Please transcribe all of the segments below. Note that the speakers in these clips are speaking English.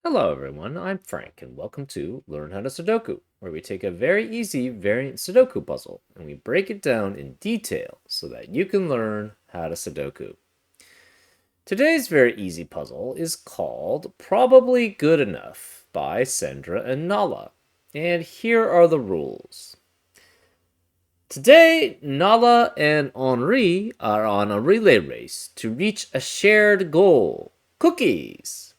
Hello everyone, I'm Frank and welcome to Learn How to Sudoku, where we take a very easy variant Sudoku puzzle and we break it down in detail so that you can learn how to Sudoku. Today's very easy puzzle is called Probably Good Enough by Sandra and Nala, and here are the rules. Today, Nala and Henri are on a relay race to reach a shared goal, cookies.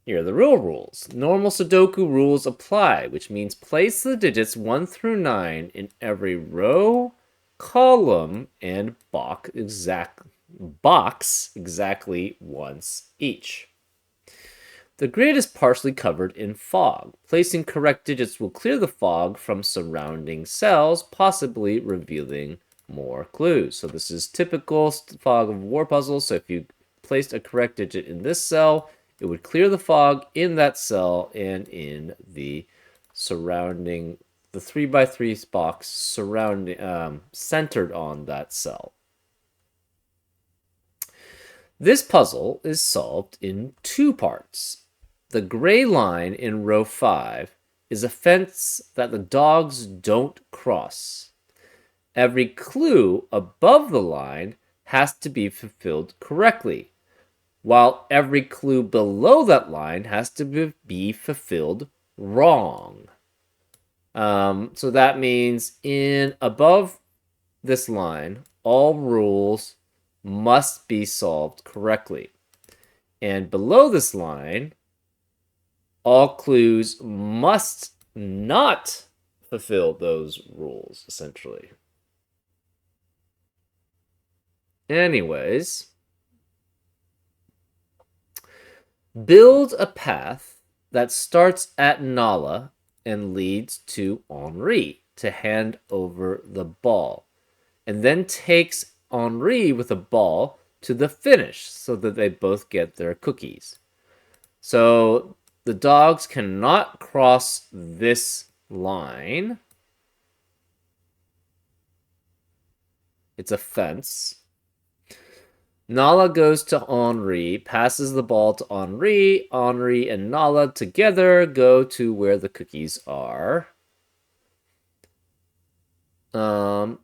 Here are the real rules. Normal Sudoku rules apply, which means place the digits 1 through 9 in every row, column, and box exactly once each. The grid is partially covered in fog. Placing correct digits will clear the fog from surrounding cells, possibly revealing more clues. So this is typical fog of war puzzles. So if you placed a correct digit in this cell, it would clear the fog in that cell and in the surrounding, the 3x3 box surrounding, centered on that cell. This puzzle is solved in two parts. The gray line in row 5 is a fence that the dogs don't cross. Every clue above the line has to be fulfilled correctly, while every clue below that line has to be fulfilled wrong. So that means in above this line, all rules must be solved correctly. And below this line, all clues must not fulfill those rules, essentially. Anyways, build a path that starts at Nala and leads to Henri to hand over the ball, and then takes Henri with a ball to the finish so that they both get their cookies. So the dogs cannot cross this line. It's a fence. Nala goes to Henri, passes the ball to Henri. Henri and Nala together go to where the cookies are. And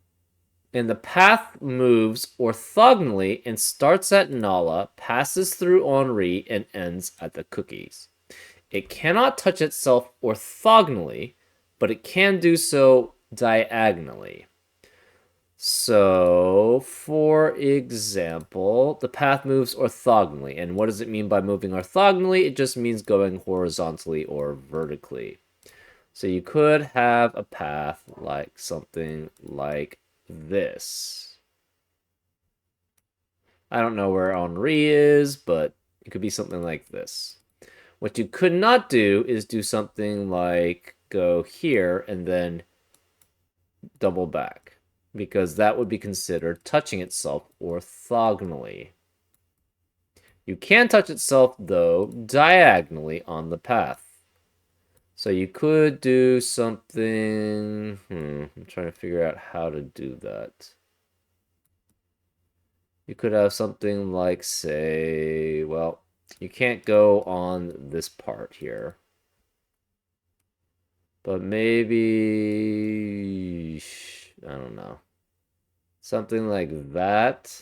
the path moves orthogonally and starts at Nala, passes through Henri, and ends at the cookies. It cannot touch itself orthogonally, but it can do so diagonally. So, for example, the path moves orthogonally. And what does it mean by moving orthogonally? It just means going horizontally or vertically. So you could have a path like something like this. I don't know where Henri is, but it could be something like this. What you could not do is do something like go here and then double back, because that would be considered touching itself orthogonally. You can touch itself, though, diagonally on the path. So you could do something... I'm trying to figure out how to do that. You could have something like, say, well, you can't go on this part here. But maybe... I don't know. Something like that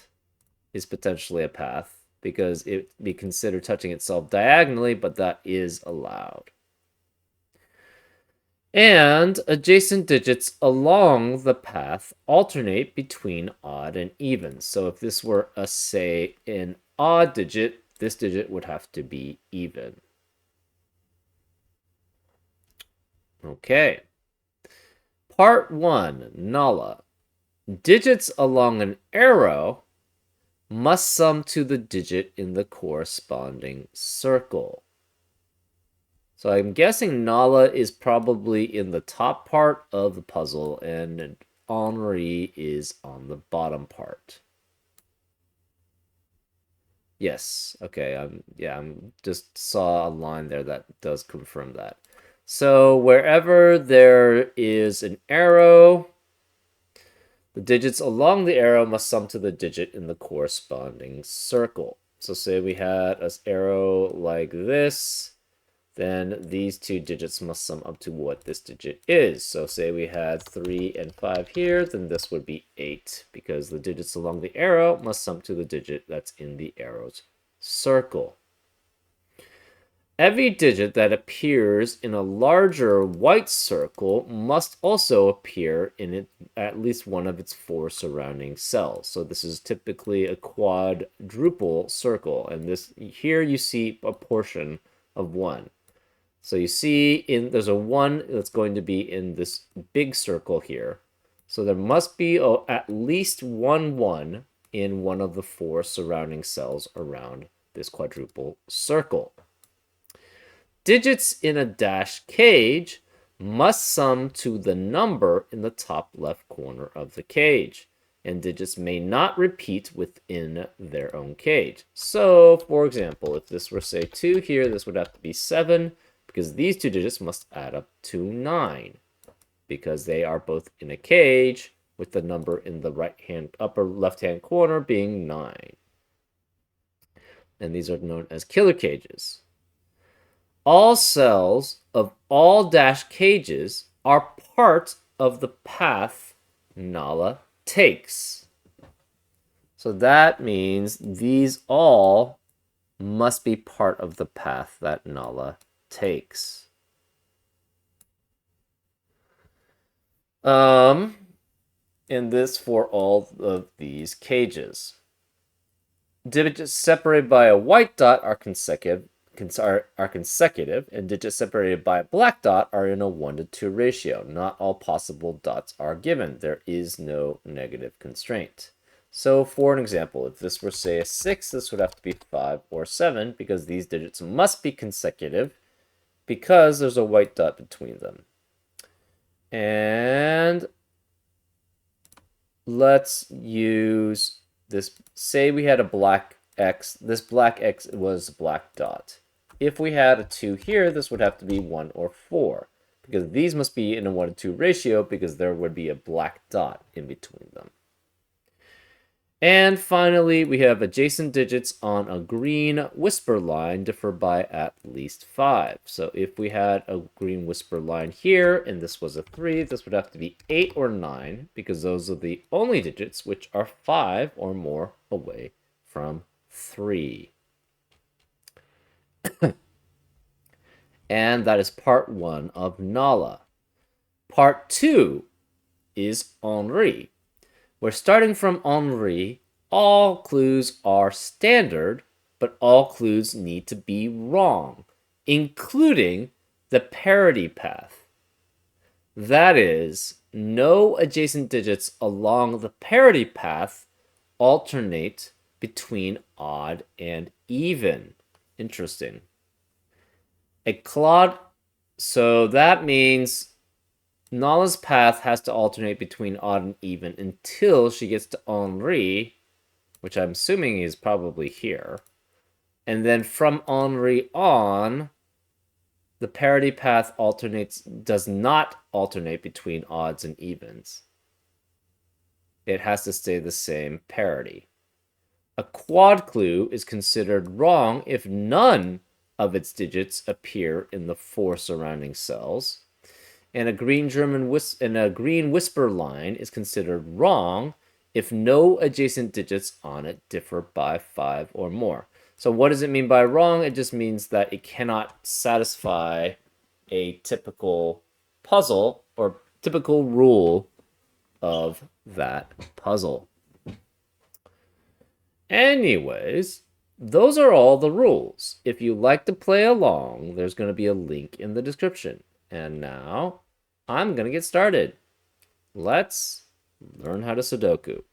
is potentially a path, because it be considered touching itself diagonally, but that is allowed. And adjacent digits along the path alternate between odd and even. So if this were, say, an odd digit, this digit would have to be even. Okay. Part 1, Nala. Digits along an arrow must sum to the digit in the corresponding circle. So I'm guessing Nala is probably in the top part of the puzzle and Henri is on the bottom part. Yes, okay, I'm just saw a line there that does confirm that. So wherever there is an arrow, the digits along the arrow must sum to the digit in the corresponding circle. So say we had an arrow like this, then these two digits must sum up to what this digit is. So say we had 3 and 5 here, then this would be 8, because the digits along the arrow must sum to the digit that's in the arrow's circle. Every digit that appears in a larger white circle must also appear in at least one of its 4 surrounding cells. So this is typically a quadruple circle, and this here you see a portion of 1. So you see there's a 1 that's going to be in this big circle here. So there must be at least 1 in one of the 4 surrounding cells around this quadruple circle. Digits in a dash cage must sum to the number in the top left corner of the cage, and digits may not repeat within their own cage. So, for example, if this were, say, 2 here, this would have to be 7, because these two digits must add up to 9, because they are both in a cage, with the number in the upper left-hand corner being 9. And these are known as killer cages. All cells of all dash cages are part of the path Nala takes. So that means these all must be part of the path that Nala takes. And this for all of these cages. Digits separated by a white dot are consecutive, and digits separated by a black dot are in a 1:2 ratio. Not all possible dots are given. There is no negative constraint. So for an example, if this were, say, a 6, this would have to be 5 or 7, because these digits must be consecutive because there's a white dot between them. And let's use this. Say we had a black X. This black X was a black dot. If we had a 2 here, this would have to be 1 or 4, because these must be in a 1:2 ratio, because there would be a black dot in between them. And finally, we have adjacent digits on a green whisper line differ by at least 5. So if we had a green whisper line here, and this was a 3, this would have to be 8 or 9, because those are the only digits which are 5 or more away from 3. And that is part 1 of Nala. Part 2 is Henri. We're starting from Henri. All clues are standard, but all clues need to be wrong, including the parity path. That is, no adjacent digits along the parity path alternate between odd and even. Interesting. So that means Nala's path has to alternate between odd and even until she gets to Henri, which I'm assuming is probably here. And then from Henri on, the parity path does not alternate between odds and evens. It has to stay the same parity. A quad clue is considered wrong if none of its digits appear in the 4 surrounding cells. And a green whisper line is considered wrong if no adjacent digits on it differ by 5 or more. So what does it mean by wrong? It just means that it cannot satisfy a typical puzzle or typical rule of that puzzle. Anyways, those are all the rules. If you like to play along, there's going to be a link in the description. And now, I'm going to get started. Let's learn how to Sudoku.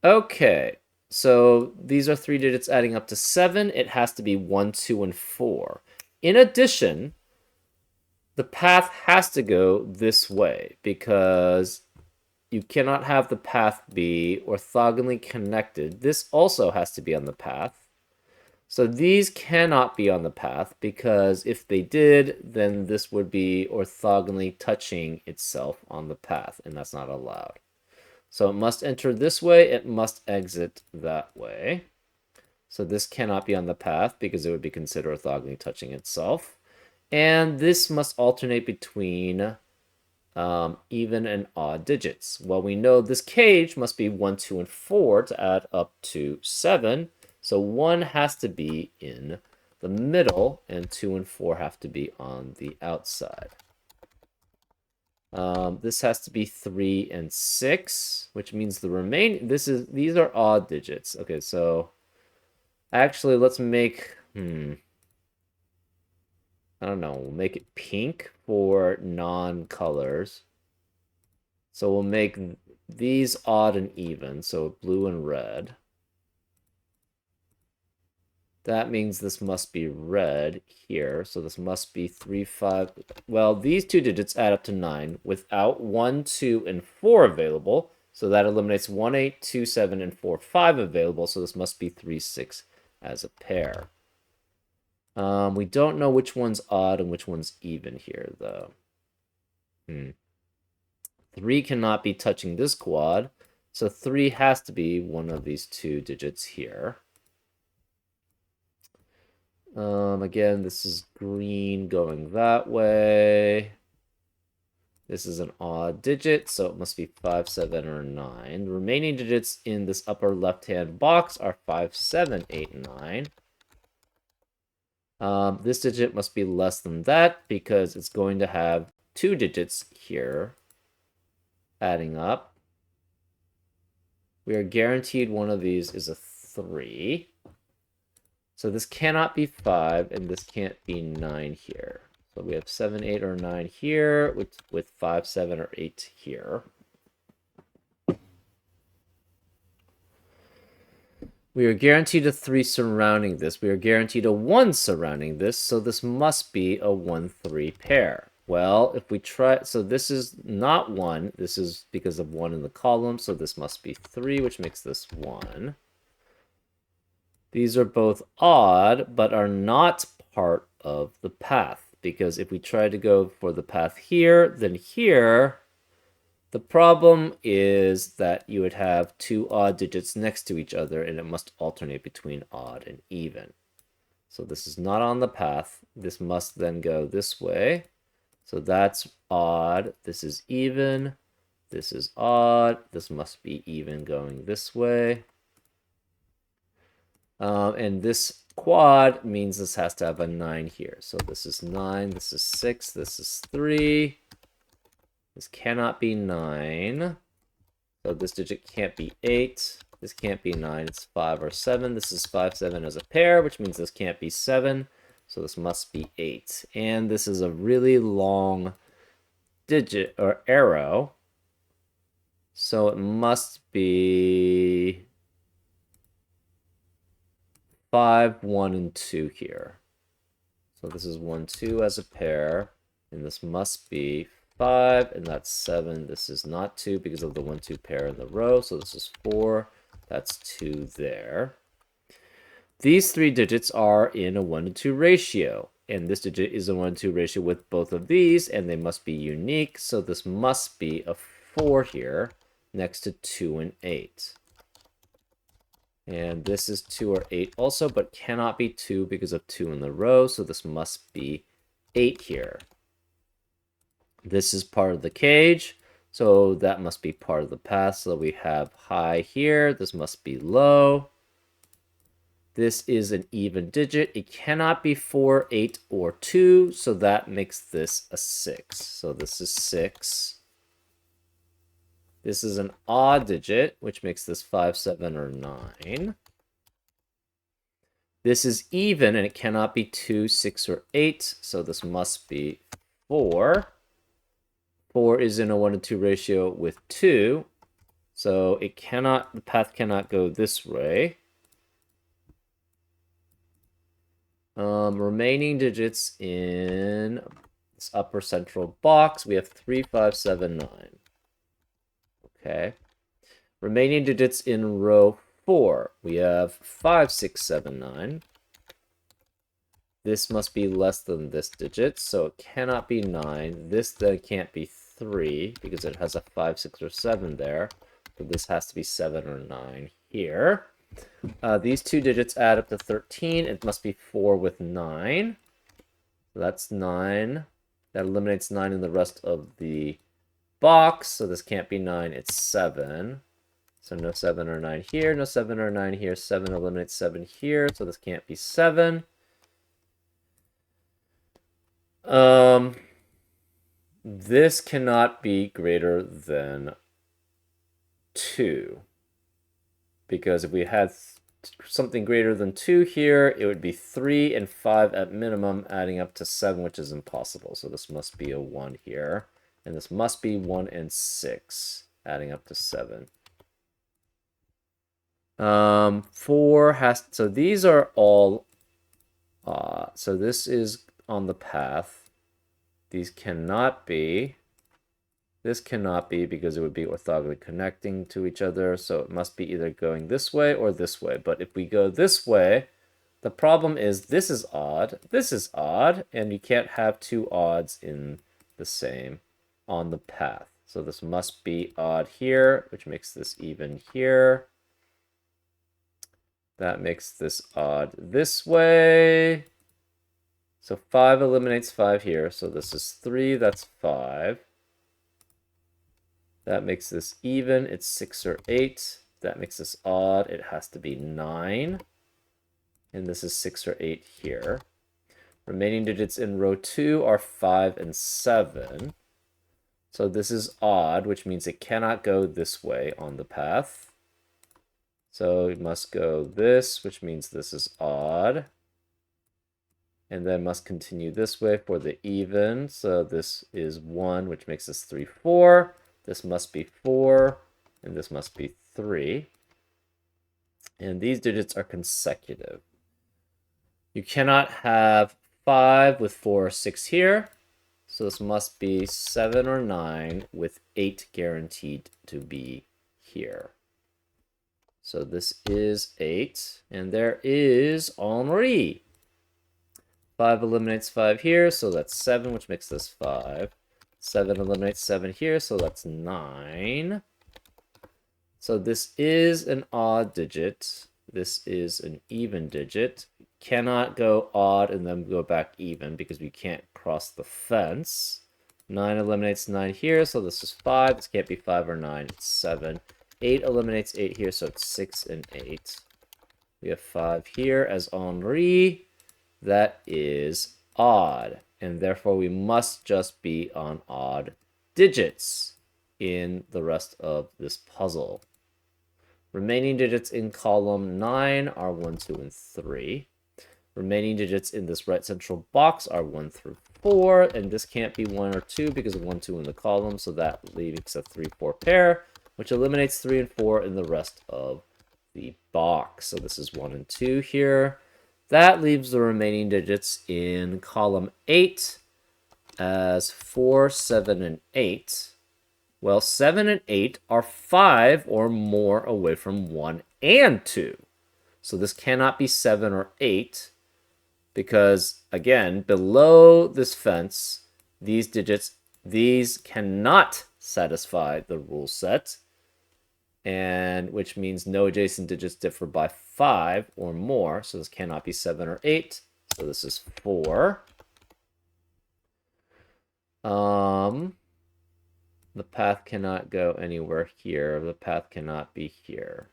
Okay, so these are 3 digits adding up to 7. It has to be 1, 2, and 4. In addition, the path has to go this way, because you cannot have the path be orthogonally connected. This also has to be on the path. So these cannot be on the path, because if they did, then this would be orthogonally touching itself on the path, and that's not allowed. So it must enter this way, it must exit that way. So this cannot be on the path because it would be considered orthogonally touching itself. And this must alternate between even and odd digits. Well, we know this cage must be 1, 2, and 4 to add up to 7. So 1 has to be in the middle, and 2 and 4 have to be on the outside. This has to be 3 and 6, which means the remaining. These are odd digits. Okay, so actually, let's make. I don't know. We'll make it pink for non-colors. So we'll make these odd and even. So blue and red. That means this must be red here. So this must be 3, 5. Well, these two digits add up to 9 without 1, 2, and 4 available. So that eliminates 1, 8, 2, 7, and 4, 5 available. So this must be 3, 6 as a pair. We don't know which one's odd and which one's even here, though. 3 cannot be touching this quad. So 3 has to be one of these two digits here. Again, this is green going that way. This is an odd digit, so it must be 5, 7, or 9. The remaining digits in this upper left-hand box are 5, 7, 8, 9. This digit must be less than that because it's going to have two digits here adding up. We are guaranteed one of these is a 3. So this cannot be 5, and this can't be 9 here. So we have 7, 8, or 9 here, with 5, 7, or 8 here. We are guaranteed a 3 surrounding this. We are guaranteed a 1 surrounding this, so this must be a 1, 3 pair. Well, if we try, so this is not 1. This is because of 1 in the column, so this must be 3, which makes this 1. These are both odd, but are not part of the path. Because if we try to go for the path here, then here, the problem is that you would have two odd digits next to each other, and it must alternate between odd and even. So this is not on the path. This must then go this way. So that's odd. This is even. This is odd. This must be even going this way. And this quad means this has to have a 9 here. So this is 9, this is 6, this is 3. This cannot be 9. So this digit can't be 8. This can't be 9. It's 5 or 7. This is 5, 7 as a pair, which means this can't be 7. So this must be 8. And this is a really long digit or arrow. So it must be 5, 1, and 2 here. So this is 1, 2 as a pair, and this must be 5, and that's 7. This is not 2 because of the 1, 2 pair in the row, so this is 4. That's 2 there. These three digits are in a 1 to 2 ratio, and this digit is a 1 to 2 ratio with both of these, and they must be unique, so this must be a 4 here next to 2 and 8. And this is 2 or 8 also, but cannot be 2 because of 2 in the row, so this must be 8 here. This is part of the cage, so that must be part of the path. So we have high here, this must be low. This is an even digit. It cannot be 4, 8, or 2, so that makes this a 6. So this is 6. This is an odd digit, which makes this 5, 7, or 9. This is even, and it cannot be 2, 6, or 8, so this must be 4. 4 is in a 1 to 2 ratio with 2, so it cannot, the path cannot go this way. Remaining digits in this upper central box, we have 3, 5, 7, 9. Okay. Remaining digits in row 4. We have 5, 6, 7, 9. This must be less than this digit, so it cannot be 9. This then can't be 3 because it has a 5, 6, or 7 there. So this has to be 7 or 9 here. These two digits add up to 13. It must be 4 with 9. So that's 9. That eliminates 9 in the rest of the box. So this can't be 9. It's 7. So no 7 or 9 here. No 7 or 9 here. 7 eliminates 7 here. So this can't be 7. This cannot be greater than 2. Because if we had something greater than 2 here, it would be 3 and 5 at minimum, adding up to 7, which is impossible. So this must be a 1 here. And this must be 1 and 6, adding up to 7. 4 has... So these are all... so this is on the path. These cannot be... This cannot be because it would be orthogonally connecting to each other, so it must be either going this way or this way. But if we go this way, the problem is this is odd, and you can't have two odds in the same on the path. So this must be odd here, which makes this even here. That makes this odd this way. So 5 eliminates 5 here, so this is 3, that's 5. That makes this even. It's 6 or 8. That makes this odd. It has to be 9. And this is 6 or 8 here. Remaining digits in row 2 are 5 and 7. So this is odd, which means it cannot go this way on the path. So it must go this, which means this is odd. And then must continue this way for the even. So this is 1, which makes this 3, 4. This must be 4, and this must be 3. And these digits are consecutive. You cannot have 5 with 4 or 6 here. So this must be 7 or 9 with 8 guaranteed to be here. So this is 8. And there is Henri. 5 eliminates 5 here, so that's 7, which makes this 5. 7 eliminates 7 here, so that's 9. So this is an odd digit. This is an even digit. Cannot go odd and then go back even because we can't cross the fence. 9 eliminates 9 here, so this is 5. This can't be 5 or 9, it's 7. 8 eliminates 8 here, so it's 6 and 8. We have 5 here as Henri. That is odd. And therefore, we must just be on odd digits in the rest of this puzzle. Remaining digits in column 9 are 1, 2, and 3. Remaining digits in this right central box are 1 through 4. And this can't be 1 or 2 because of 1, 2 in the column. So that leaves a 3, 4 pair, which eliminates 3 and 4 in the rest of the box. So this is 1 and 2 here. That leaves the remaining digits in column 8 as 4, 7, and 8. Well, 7 and 8 are 5 or more away from 1 and 2. So this cannot be 7 or 8 because, again, below this fence, these digits, these cannot satisfy the rule set, and which means no adjacent digits differ by 5 or more. So this cannot be 7 or 8. So this is 4. The path cannot go anywhere here. The path cannot be here.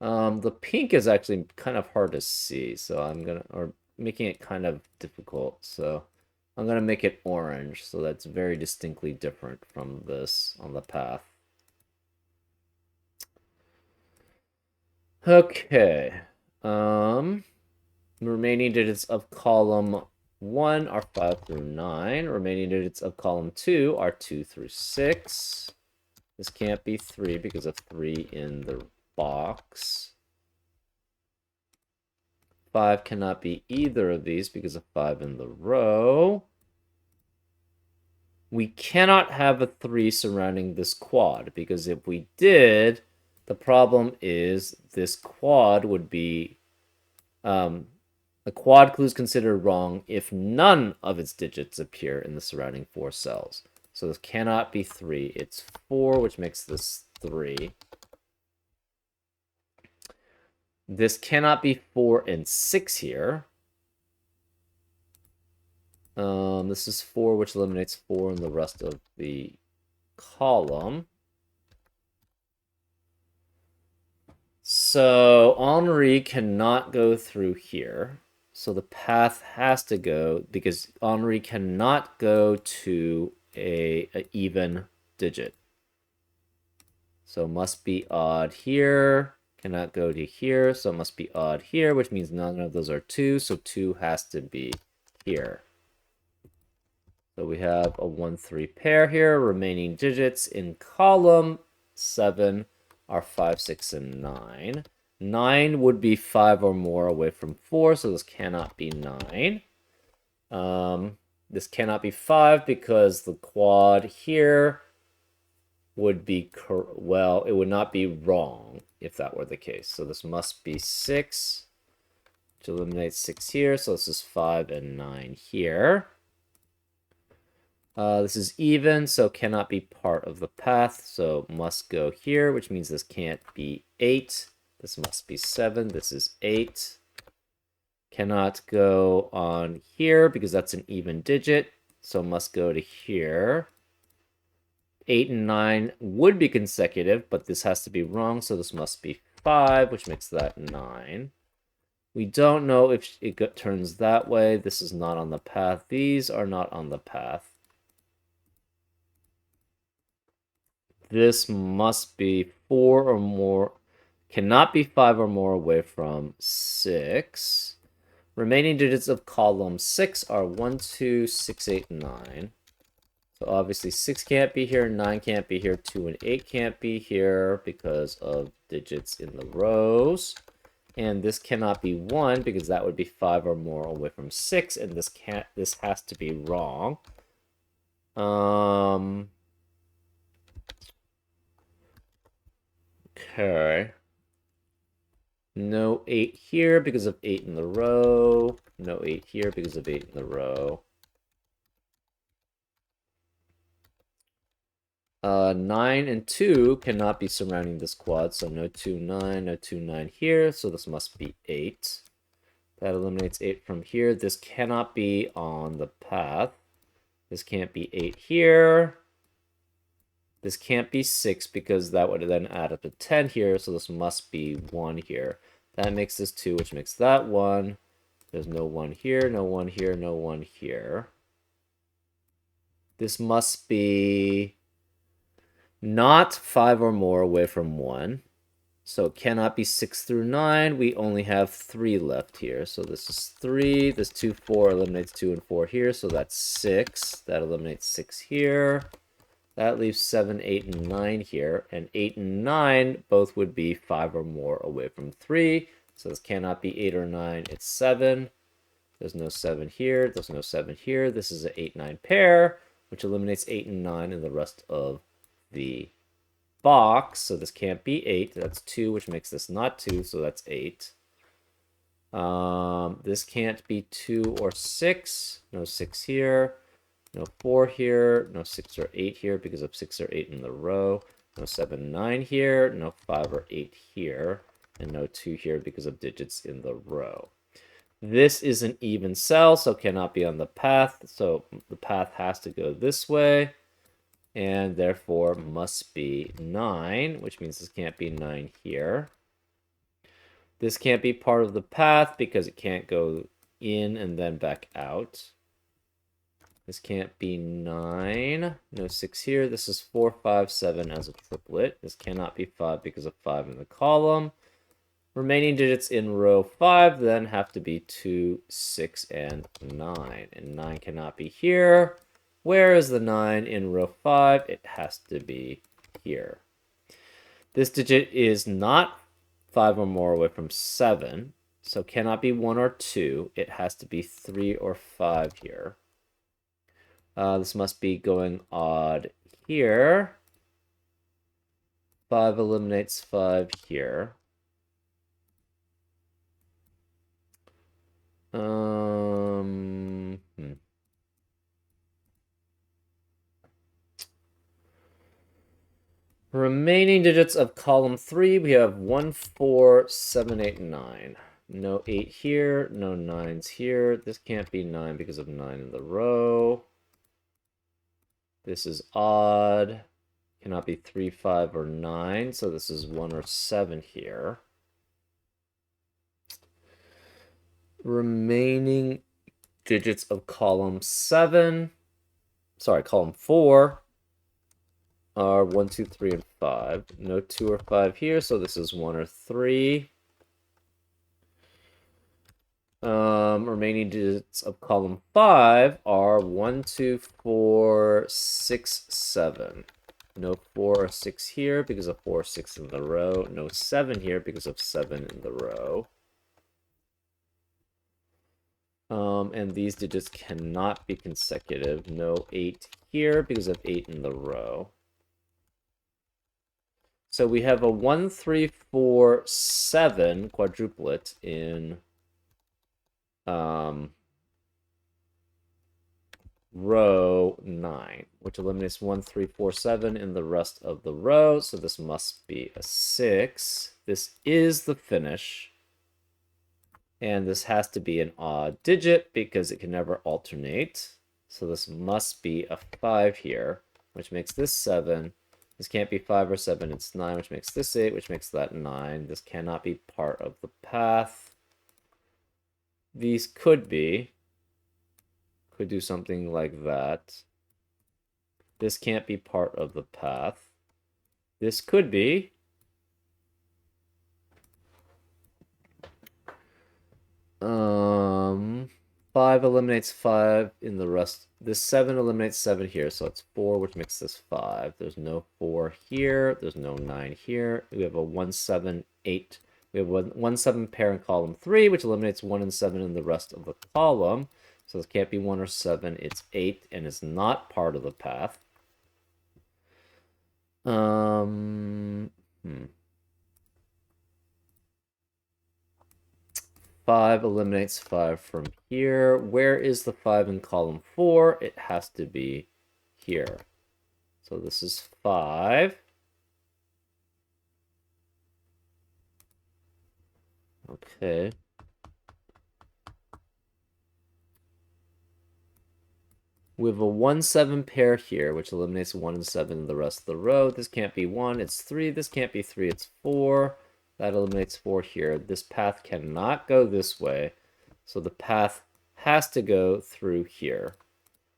The pink is actually kind of hard to see, so I'm gonna, or making it kind of difficult. So I'm going to make it orange, so that's very distinctly different from this on the path. Okay. Remaining digits of column 1 are 5 through 9. Remaining digits of column 2 are 2 through 6. This can't be 3 because of 3 in the box. 5 cannot be either of these because of 5 in the row. We cannot have a 3 surrounding this quad, because if we did, the problem is this quad would be... the quad clue is considered wrong if none of its digits appear in the surrounding 4 cells. So this cannot be 3. It's 4, which makes this 3. This cannot be 4 and 6 here. This is 4, which eliminates 4 in the rest of the column. So Henri cannot go through here. So the path has to go, because Henri cannot go to a even digit. So must be odd here. Cannot go to here, so it must be odd here, which means none of those are 2, so 2 has to be here. So we have a 1-3 pair here. Remaining digits in column 7 are 5, 6, and 9. 9 would be 5 or more away from 4, so this cannot be 9. This cannot be 5 because the quad here would be, well, it would not be wrong if that were the case. So this must be 6, which eliminates 6 here. So this is 5 and 9 here. This is even, so cannot be part of the path, so must go here, which means this can't be 8. This must be 7. This is 8. Cannot go on here because that's an even digit, so must go to here. 8 and 9 would be consecutive, but this has to be wrong, so this must be 5, which makes that 9. We don't know if it turns that way. This is not on the path. These are not on the path. This must be 4 or more, cannot be 5 or more away from 6. Remaining digits of column 6 are 1, 2, 6, 8, 9. So obviously 6 can't be here, 9 can't be here, 2 and 8 can't be here because of digits in the rows. And this cannot be 1 because that would be 5 or more away from 6, and this has to be wrong. Okay. No 8 here because of 8 in the row. No 8 here because of 8 in the row. 9 and 2 cannot be surrounding this quad, so no 2, 9, no 2, 9 here, so this must be 8. That eliminates 8 from here. This cannot be on the path. This can't be 8 here. This can't be 6 because that would then add up to 10 here, so this must be 1 here. That makes this 2, which makes that 1. There's no 1 here, no 1 here, no 1 here. This must be not 5 or more away from 1. So it cannot be 6 through 9. We only have 3 left here. So this is 3. This 2, 4 eliminates 2 and 4 here, so that's 6. That eliminates 6 here. That leaves 7, 8, and 9 here. And 8 and 9 both would be 5 or more away from 3. So this cannot be 8 or 9. It's 7. There's no 7 here. There's no 7 here. This is an 8, 9 pair, which eliminates 8 and 9 in the rest of the box. So this can't be 8. That's 2, which makes this not 2. So that's 8. This can't be 2 or 6. No 6 here. No 4 here, no 6 or 8 here because of 6 or 8 in the row. No 7, 9 here, no 5 or 8 here, and no 2 here because of digits in the row. This is an even cell, so cannot be on the path. So the path has to go this way, and therefore must be 9, which means this can't be 9 here. This can't be part of the path because it can't go in and then back out. This can't be 9. No 6 here. This is 4, 5, 7 as a triplet. This cannot be 5 because of 5 in the column. Remaining digits in row 5 then have to be 2, 6, and 9. And 9 cannot be here. Where is the 9 in row 5? It has to be here. This digit is not 5 or more away from 7. So cannot be 1 or 2. It has to be 3 or 5 here. This must be going odd here. 5 eliminates 5 here. Remaining digits of column 3, we have 1, 4, 7, 8, 9. No 8 here, no 9s here. This can't be 9 because of 9 in the row. This is odd. Cannot be 3, 5, or 9, so this is 1 or 7 here. Remaining digits of column 4 are 1, 2, 3, and 5. No 2 or 5 here, so this is 1 or 3. Remaining digits of column 5 are 1, 2, 4, 6, 7. No 4 or 6 here because of 4 or 6 in the row. No 7 here because of 7 in the row. And these digits cannot be consecutive. No 8 here because of 8 in the row. So we have a 1, 3, 4, 7 quadruplet in row 9, which eliminates 1, 3, 4, 7 in the rest of the row. So this must be a 6. This is the finish. And this has to be an odd digit because it can never alternate. So this must be a 5 here, which makes this 7. This can't be 5 or 7, it's 9, which makes this 8, which makes that 9. This cannot be part of the path. These could do something like that. This can't be part of the path. This could be. 5 eliminates 5 in the rest. This 7 eliminates 7 here, so it's 4, which makes this 5. There's no 4 here. There's no 9 here. We have a 1, 7, 8. We have 1, 7 pair in column 3, which eliminates 1 and 7 in the rest of the column. So this can't be 1 or 7. It's 8, and it's not part of the path. 5 eliminates 5 from here. Where is the 5 in column 4? It has to be here. So this is 5. Okay. We have a 1, 7 pair here, which eliminates 1 and 7 in the rest of the row. This can't be 1, it's 3. This can't be 3, it's 4. That eliminates 4 here. This path cannot go this way, so the path has to go through here.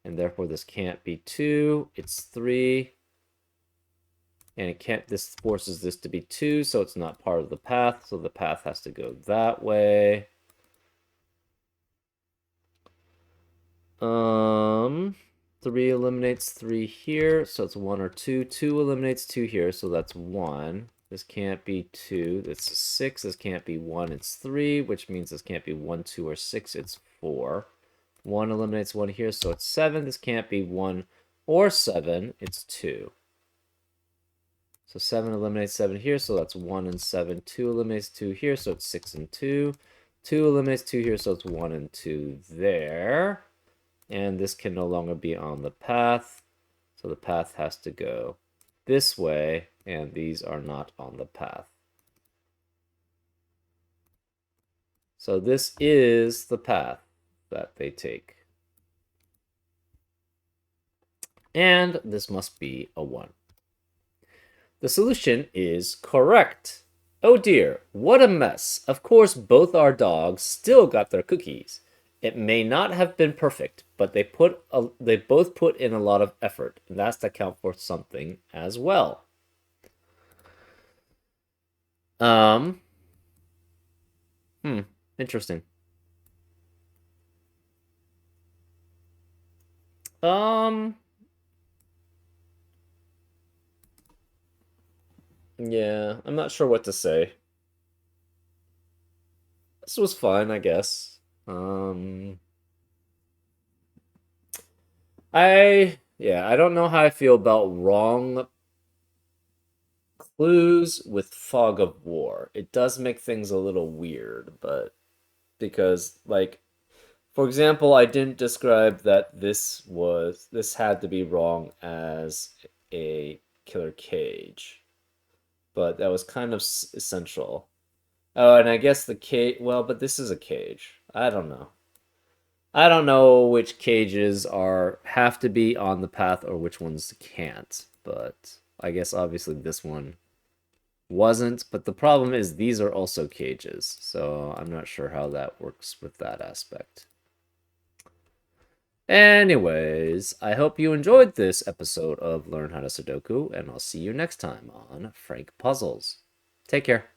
And therefore this can't be 2, it's 3. And it can't, this forces this to be 2, so it's not part of the path, so the path has to go that way. 3 eliminates 3 here, so it's 1 or 2. 2 eliminates 2 here, so that's 1. This can't be 2, it's 6. This can't be 1, it's 3, which means this can't be 1, 2, or 6, it's 4. 1 eliminates 1 here, so it's 7. This can't be 1 or 7, it's 2. So 7 eliminates 7 here, so that's 1 and 7. 2 eliminates 2 here, so it's 6 and 2. 2 eliminates 2 here, so it's 1 and 2 there. And this can no longer be on the path, so the path has to go this way, and these are not on the path. So this is the path that they take. And this must be a 1. The solution is correct. Oh dear, what a mess. Of course, both our dogs still got their cookies. It may not have been perfect, but they both put in a lot of effort, and that's to count for something as well. Interesting. Yeah, I'm not sure what to say. This was fun, I guess. I don't know how I feel about wrong clues with fog of war. It does make things a little weird, but because like for example, I didn't describe that this had to be wrong as a killer cage. but that was kind of essential. Oh, and I guess the cage. Well, but this is a cage. I don't know. I don't know which cages are have to be on the path or which ones can't. But I guess obviously this one wasn't. But the problem is these are also cages, so I'm not sure how that works with that aspect. Anyways, I hope you enjoyed this episode of Learn How to Sudoku, and I'll see you next time on Frank Puzzles. Take care.